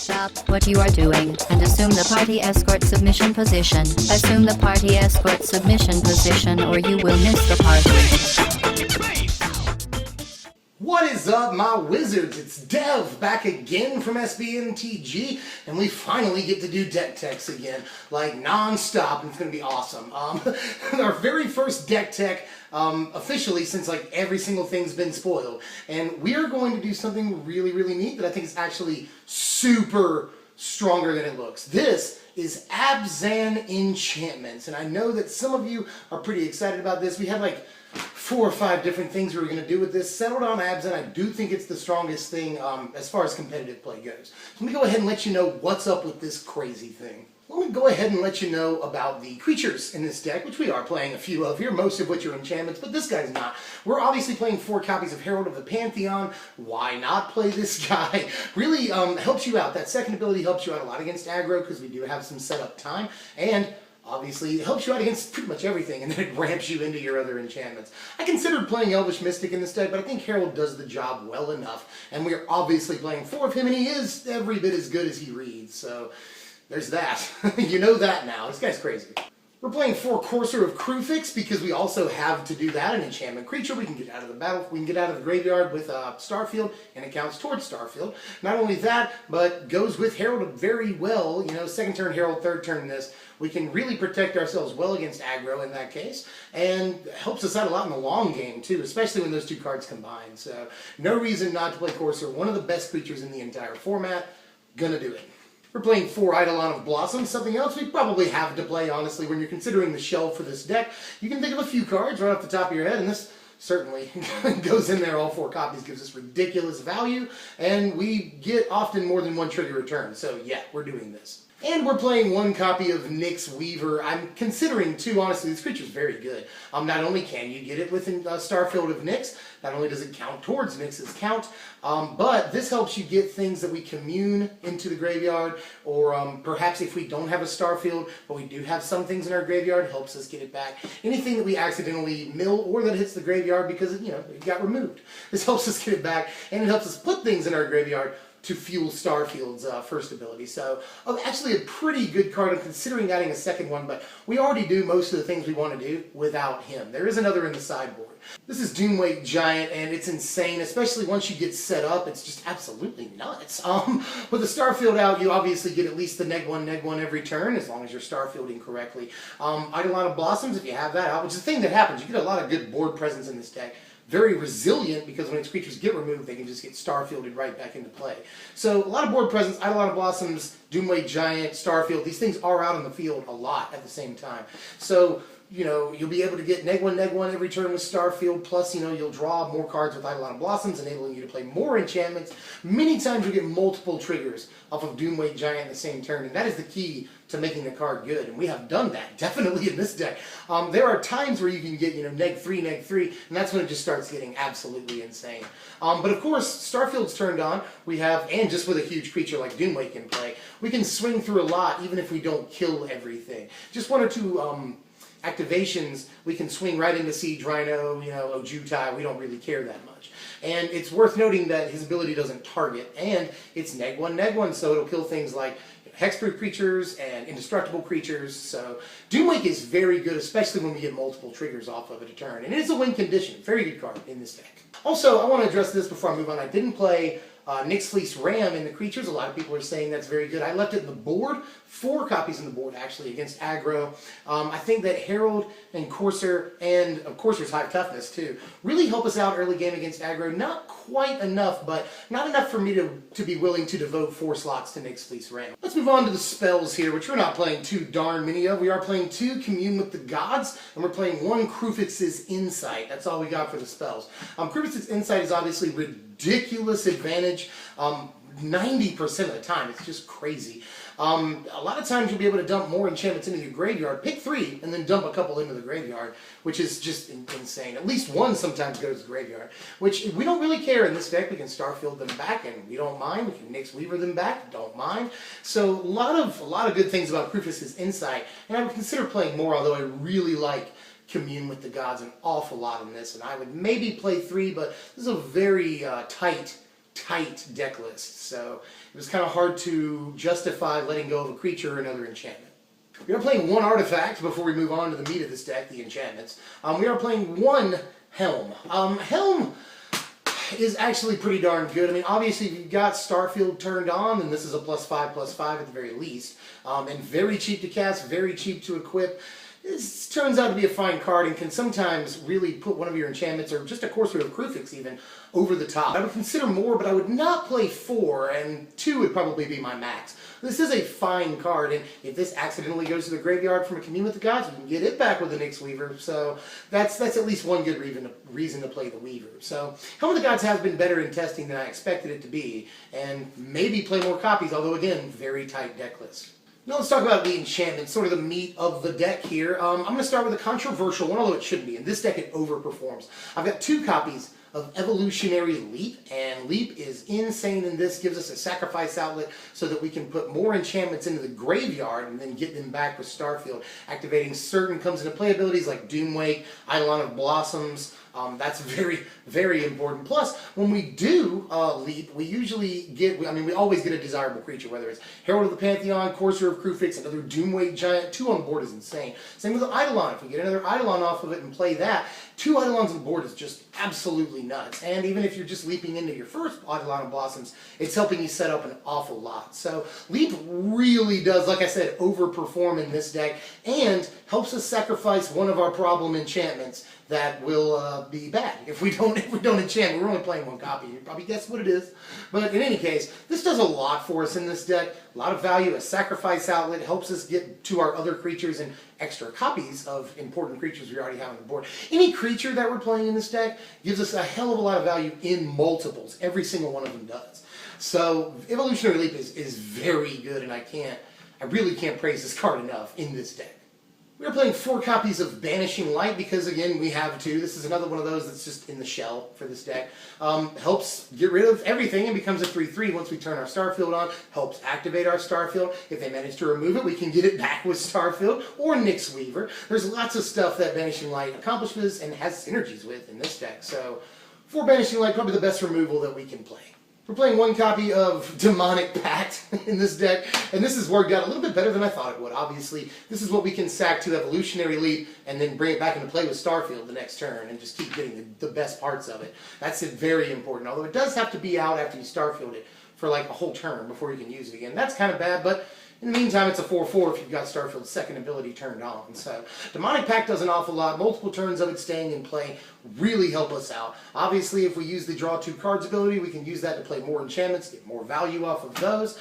Stop what you are doing and assume the party escort submission position. Assume the party escort submission position or you will miss the party. What is up, my wizards? It's Dev back again from SBMTG, and we finally get to do deck techs again, like non-stop, and it's going to be awesome. Our very first deck tech officially since like every single thing's been spoiled, and we are going to do something really, really neat that I think is actually super stronger than it looks. This is Abzan Enchantments, and I know that some of you are pretty excited about this. We had like 4 or 5 different things we were going to do with this. Settled on Abzan. I do think it's the strongest thing as far as competitive play goes. So let me go ahead and let you know what's up with this crazy thing. Let me go ahead and let you know about the creatures in this deck, which we are playing a few of here, most of which are enchantments, but this guy's not. We're obviously playing 4 copies of Herald of the Pantheon. Why not play this guy? Really helps you out. That second ability helps you out a lot against aggro because we do have some setup time, and obviously, it helps you out against pretty much everything, and then it ramps you into your other enchantments. I considered playing Elvish Mystic in this deck, but I think Herald does the job well enough, and we're obviously playing 4 of him, and he is every bit as good as he reads, so there's that. You know that now. This guy's crazy. We're playing 4 Courser of Kruphix because we also have to do that, an enchantment creature. We can get out of the battle, we can get out of the graveyard with Starfield, and it counts towards Starfield. Not only that, but goes with Herald very well. You know, second turn Herald, third turn this. We can really protect ourselves well against aggro in that case, and helps us out a lot in the long game too, especially when those 2 cards combine. So, no reason not to play Courser. One of the best creatures in the entire format. Gonna do it. We're playing 4 Eidolon of Blossoms, something else we probably have to play, honestly, when you're considering the shelf for this deck. You can think of a few cards right off the top of your head, and this certainly goes in there. All 4 copies, gives us ridiculous value, and we get often more than 1 trigger return. So yeah, we're doing this. And we're playing 1 copy of Nyx Weaver. I'm considering 2, honestly. This creature's very good. Not only can you get it within Starfield of Nyx, not only does it count towards Nyx's count, but this helps you get things that we commune into the graveyard, or perhaps if we don't have a Starfield, but we do have some things in our graveyard, helps us get it back. Anything that we accidentally mill or that hits the graveyard because it got removed. This helps us get it back, and it helps us put things in our graveyard to fuel Starfield's first ability. So, actually a pretty good card. I'm considering adding a second one, but we already do most of the things we want to do without him. There is another in the sideboard. This is Doomwake Giant, and it's insane, especially once you get set up. It's just absolutely nuts. With the Starfield out, you obviously get at least the neg1 every turn, as long as you're Starfielding correctly. Eidolon of Blossoms, if you have that out, which is the thing that happens. You get a lot of good board presence in this deck. Very resilient, because when its creatures get removed, they can just get Starfielded right back into play. So, a lot of board presence, Eidolon of Blossoms, Doomwake Giant, Starfield, these things are out on the field a lot at the same time. So, you'll be able to get neg1 every turn with Starfield, plus, you'll draw more cards with Eidolon of Blossoms, enabling you to play more enchantments. Many times you'll get multiple triggers off of Doomwake Giant in the same turn, and that is the key to making the card good, and we have done that, definitely in this deck. There are times where you can get, neg3, and that's when it just starts getting absolutely insane. But of course, Starfield's turned on, we have, and just with a huge creature like Doomwake in play, we can swing through a lot, even if we don't kill everything. Just 1 or 2 activations, we can swing right into Siege Rhino, Ojutai, we don't really care that much. And it's worth noting that his ability doesn't target, and it's neg1, so it'll kill things like hexproof creatures and indestructible creatures. So Doomwake is very good, especially when we get multiple triggers off of it a turn. And it is a win condition. Very good card in this deck. Also, I want to address this before I move on. I didn't play Nyx-Fleece Ram in the creatures. A lot of people are saying that's very good. I left it in the board. 4 copies in the board, actually, against aggro. I think that Herald and Courser, and Courser's high toughness, too, really help us out early game against aggro. Not quite enough, but not enough for me to be willing to devote 4 slots to Nyx-Fleece Ram. Let's move on to the spells here, which we're not playing too darn many of. We are playing 2 Commune with the Gods, and we're playing 1 Kruphix's Insight. That's all we got for the spells. Kruphix's Insight is obviously ridiculous advantage 90% of the time. It's just crazy. A lot of times you'll be able to dump more enchantments into your graveyard, pick 3, and then dump a couple into the graveyard, which is just insane. At least 1 sometimes goes to the graveyard, which we don't really care in this deck. We can Starfield them back, and we don't mind. We can Nyx Weaver them back, don't mind. So a lot of good things about Kruphix's Insight, and I would consider playing more, although I really like Commune with the Gods an awful lot in this, and I would maybe play 3, but this is a very tight tight deck list, so it was kind of hard to justify letting go of a creature or another enchantment. We are playing one artifact before we move on to the meat of this deck, the enchantments. We are playing one Helm. Helm is actually pretty darn good. I mean, obviously, if you've got Starfield turned on, then this is a +5/+5 at the very least. And very cheap to cast, very cheap to equip. This turns out to be a fine card and can sometimes really put one of your enchantments, or just a Courser of Kruphix even, over the top. I would consider more, but I would not play 4, and 2 would probably be my max. This is a fine card, and if this accidentally goes to the graveyard from a Commune with the Gods, we can get it back with the Nyx Weaver, so that's at least one good reason to play the Weaver. So, Helm of the Gods has been better in testing than I expected it to be, and maybe play more copies, although again, very tight deck list. Now let's talk about the enchantment, sort of the meat of the deck here. I'm going to start with a controversial one, although it shouldn't be. In this deck, it overperforms. I've got 2 copies of Evolutionary Leap, and Leap is insane in this. Gives us a sacrifice outlet so that we can put more enchantments into the graveyard and then get them back with Starfield. Activating certain comes into play abilities like Doomwake, Eidolon of Blossoms. That's very, very important. Plus, when we do Leap, we usually get, we always get a desirable creature, whether it's Herald of the Pantheon, Courser of Kruphix, another Doomwake Giant. 2 on board is insane. Same with the Eidolon. If we get another Eidolon off of it and play that, 2 Eidolons on board is just absolutely nuts. And even if you're just leaping into your first Eidolon of Blossoms, it's helping you set up an awful lot. So Leap really does, like I said, overperform in this deck, and helps us sacrifice one of our problem enchantments that will be bad if we don't enchant. We're only playing 1 copy. You probably guessed what it is. But in any case, this does a lot for us in this deck. A lot of value, a sacrifice outlet, helps us get to our other creatures and extra copies of important creatures we already have on the board. Any creature that we're playing in this deck gives us a hell of a lot of value in multiples. Every single one of them does. So Evolutionary Leap is very good, and I really can't praise this card enough in this deck. We're playing 4 copies of Banishing Light because, again, we have 2. This is another one of those that's just in the shell for this deck. Helps get rid of everything and becomes a 3/3 once we turn our Starfield on. Helps activate our Starfield. If they manage to remove it, we can get it back with Starfield or Nyx Weaver. There's lots of stuff that Banishing Light accomplishes and has synergies with in this deck. So, for Banishing Light, probably the best removal that we can play. We're playing 1 copy of Demonic Pact in this deck, and this has worked out a little bit better than I thought it would. Obviously, this is what we can sack to Evolutionary Leap and then bring it back into play with Starfield the next turn and just keep getting the best parts of it. That's very important, although it does have to be out after you Starfield it for like a whole turn before you can use it again. That's kind of bad, but in the meantime, it's a 4/4 if you've got Starfield's second ability turned on. So, Demonic Pact does an awful lot. Multiple turns of it staying in play really help us out. Obviously, if we use the draw 2 cards ability, we can use that to play more enchantments, get more value off of those.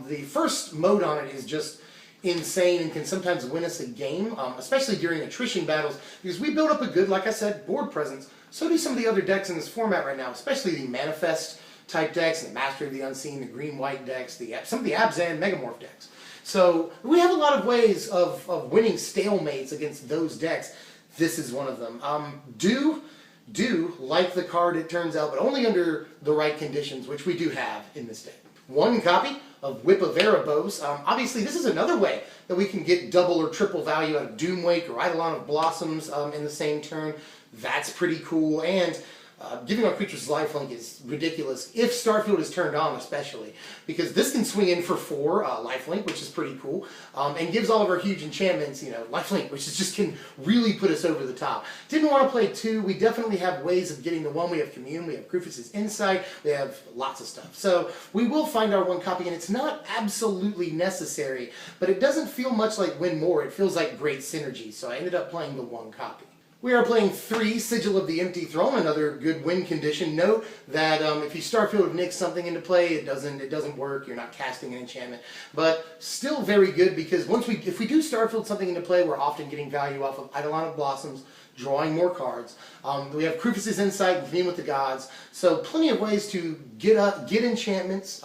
The first mode on it is just insane and can sometimes win us a game, especially during attrition battles, because we build up a good, like I said, board presence. So do some of the other decks in this format right now, especially the Manifest type decks, the Mastery of the Unseen, the green-white decks, some of the Abzan Megamorph decks. So we have a lot of ways of winning stalemates against those decks. This is one of them. Do like the card, it turns out, but only under the right conditions, which we do have in this deck. 1 copy of Whip of Erebos. Obviously, this is another way that we can get double or triple value out of Doomwake or Eidolon of Blossoms in the same turn. That's pretty cool, and giving our creatures lifelink is ridiculous, if Starfield is turned on especially, because this can swing in for 4 lifelink, which is pretty cool, and gives all of our huge enchantments, lifelink, which is just can really put us over the top. Didn't want to play 2. We definitely have ways of getting the 1. We have Commune, we have Kruphix's Insight, we have lots of stuff. So we will find our 1 copy, and it's not absolutely necessary, but it doesn't feel much like win more. It feels like great synergy, so I ended up playing the 1 copy. We are playing 3 Sigil of the Empty Throne, another good win condition. Note that if you Starfield of Nyx something into play, it doesn't work. You're not casting an enchantment, but still very good because if we do Starfield something into play, we're often getting value off of Eidolon of Blossoms, drawing more cards. We have Kruphix's Insight and Commune with the Gods, so plenty of ways to get enchantments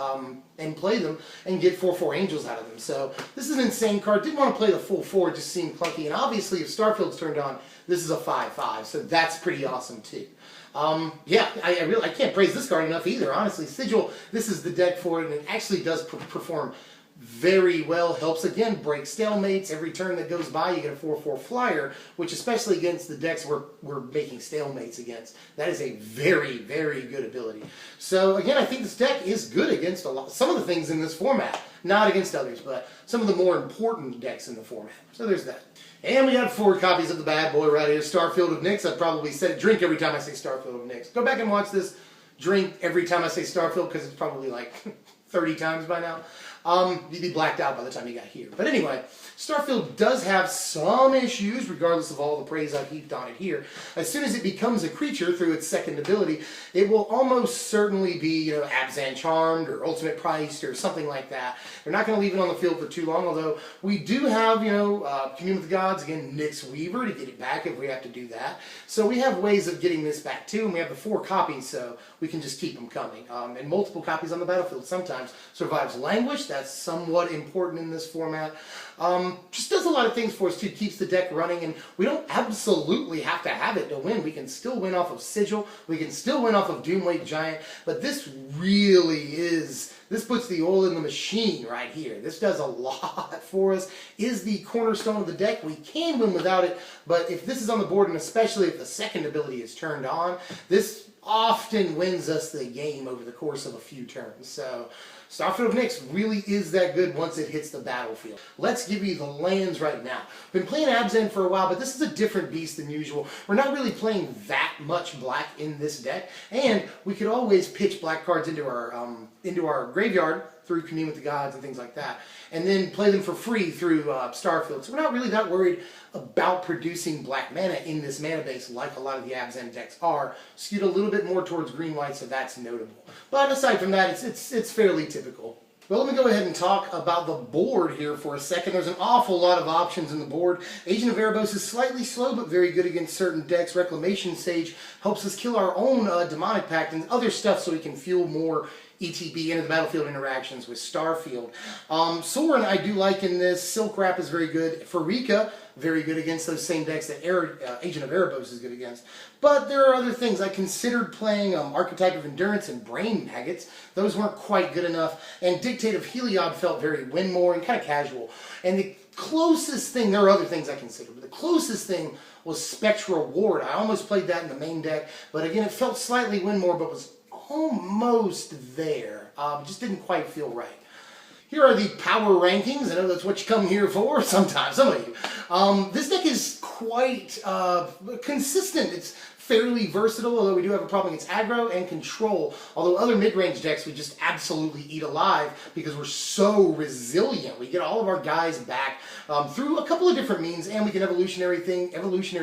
and play them and get 4/4 angels out of them. So this is an insane card. Didn't want to play the full 4, it just seemed clunky. And obviously, if Starfield's turned on, this is a 5/5, so that's pretty awesome too. I can't praise this card enough either. Honestly, Sigil, this is the deck for it, and it actually does perform very well. Helps, again, break stalemates. Every turn that goes by, you get a 4/4 flyer, which especially against the decks we're making stalemates against. That is a very, very good ability. So, again, I think this deck is good against some of the things in this format. Not against others, but some of the more important decks in the format. So there's that. And we got 4 copies of the bad boy right here, Starfield of Nyx. I've probably said it, drink every time I say Starfield of Nyx. Go back and watch this, drink every time I say Starfield, because it's probably like 30 times by now. You'd be blacked out by the time you got here. But anyway, Starfield does have some issues, regardless of all the praise I've heaped on it here. As soon as it becomes a creature through its second ability, it will almost certainly be, Abzan Charmed or Ultimate Priced or something like that. They're not going to leave it on the field for too long, although we do have, Commune with the Gods, again, Nyx Weaver to get it back if we have to do that. So we have ways of getting this back too, and we have the 4 copies, so we can just keep them coming. And multiple copies on the battlefield sometimes. Survives Languish, that's somewhat important in this format. Just does a lot of things for us too, keeps the deck running, and we don't absolutely have to have it to win. We can still win off of Sigil, we can still win off of Doomwake Giant, but this really is, this puts the oil in the machine right here. This does a lot for us, is the cornerstone of the deck. We can win without it, but if this is on the board, and especially if the second ability is turned on, this often wins us the game over the course of a few turns. So Starfield of Nyx really is that good once it hits the battlefield. Let's give you the lands right now. Been playing Abzan for a while, but this is a different beast than usual. We're not really playing that much black in this deck, and we could always pitch black cards into our graveyard through Commune with the Gods and things like that, and then play them for free through Starfield. So we're not really that worried about producing black mana in this mana base like a lot of the Abzan decks are. Skewed a little bit more towards green-white, so that's notable. But aside from that, it's fairly typical. Well, let me go ahead and talk about the board here for a second. There's an awful lot of options in the board. Agent of Erebos is slightly slow, but very good against certain decks. Reclamation Sage helps us kill our own Demonic Pact and other stuff so we can fuel more ETB into the battlefield interactions with Starfield. Sorin I do like in this. Silkwrap is very good. Pharika, very good against those same decks that Agent of Erebos is good against. But there are other things. I considered playing Archetype of Endurance and Brain Maggots. Those weren't quite good enough. And Dictate of Heliod felt very win-more and kind of casual. And the closest thing, there are other things I considered, but the closest thing was Spectral Ward. I almost played that in the main deck, but again, it felt slightly win-more, but was almost there. Just didn't quite feel right. Here are the power rankings. I know that's what you come here for sometimes, some of you. This deck is quite consistent. It's fairly versatile, although we do have a problem against aggro and control. Although other mid-range decks we just absolutely eat alive because we're so resilient. We get all of our guys back through a couple of different means, and we can evolutionary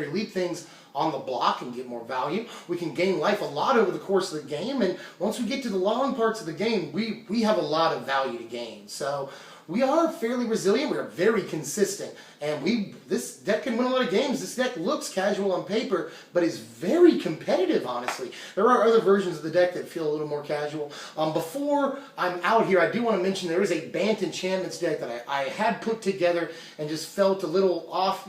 leap things on the block and get more value. We can gain life a lot over the course of the game, and once we get to the long parts of the game, we have a lot of value to gain. So we are fairly resilient, we are very consistent, and this deck can win a lot of games. This deck looks casual on paper, but is very competitive, honestly. There are other versions of the deck that feel a little more casual. Before I'm out here, I do want to mention there is a Abzan Enchantments deck that I had put together and just felt a little off,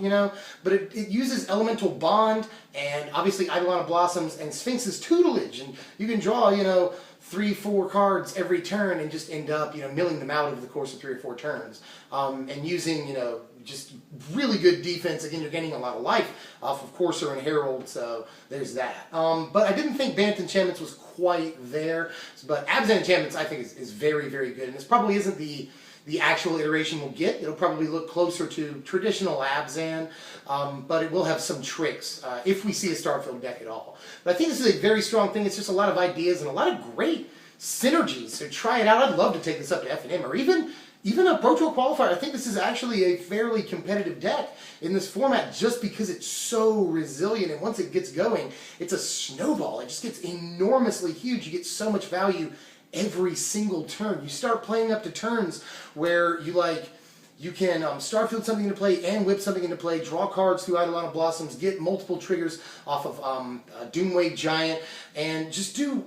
but it uses Elemental Bond and obviously Eidolon of Blossoms and Sphinx's Tutelage, and you can draw, 3-4 cards every turn and just end up, milling them out over the course of 3 or 4 turns. And using, just really good defense. Again, you're gaining a lot of life off of Courser and Herald, so there's that. But I didn't think Abzan Enchantments was quite there. But Abzan Enchantments, I think, is very, very good. And this probably isn't the actual iteration we'll get. It'll probably look closer to traditional Abzan, but it will have some tricks if we see a Starfield deck at all. But I think this is a very strong thing. It's just a lot of ideas and a lot of great synergies. So try it out. I'd love to take this up to FNM or even a Pro Tour qualifier. I think this is actually a fairly competitive deck in this format just because it's so resilient, and once it gets going, it's a snowball. It just gets enormously huge. You get so much value every single turn. You start playing up to turns where you can Starfield something into play and whip something into play, draw cards through Eidolon of Blossoms, get multiple triggers off of Doomwake Giant, and just do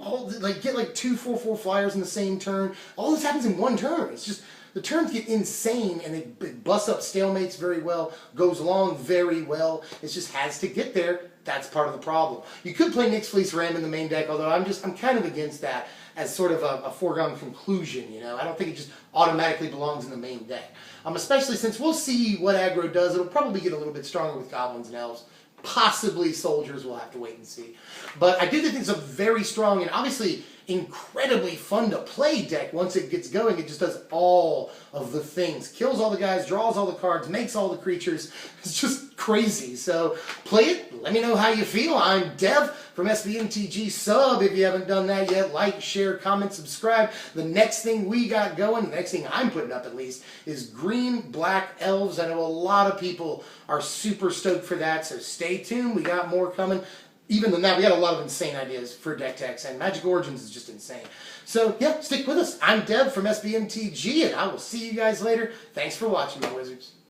get 2 4/4 flyers in the same turn. All this happens in one turn. It's just, the turns get insane, and it busts up stalemates very well, goes along very well. It just has to get there. That's part of the problem. You could play Nyx-Fleece Ram in the main deck, although I'm kind of against that. as sort of a foregone conclusion, you know. I don't think it just automatically belongs in the main deck. Especially since we'll see what aggro does. It'll probably get a little bit stronger with goblins and elves. Possibly soldiers, we'll have to wait and see. But I do think it's a very strong and obviously incredibly fun to play deck. Once it gets going, it just does all of the things. Kills all the guys, draws all the cards, makes all the creatures. It's just crazy. So play it. Let me know how you feel. I'm Dev from SBMTG. Sub if you haven't done that yet. Like, share, comment, subscribe. The next thing we got going, the next thing I'm putting up at least, is green black elves. I know a lot of people are super stoked for that, so stay tuned. We got more coming. Even than that, we got a lot of insane ideas for deck techs, and Magic Origins is just insane. So, yeah, stick with us. I'm Deb from SBMTG, and I will see you guys later. Thanks for watching, my wizards.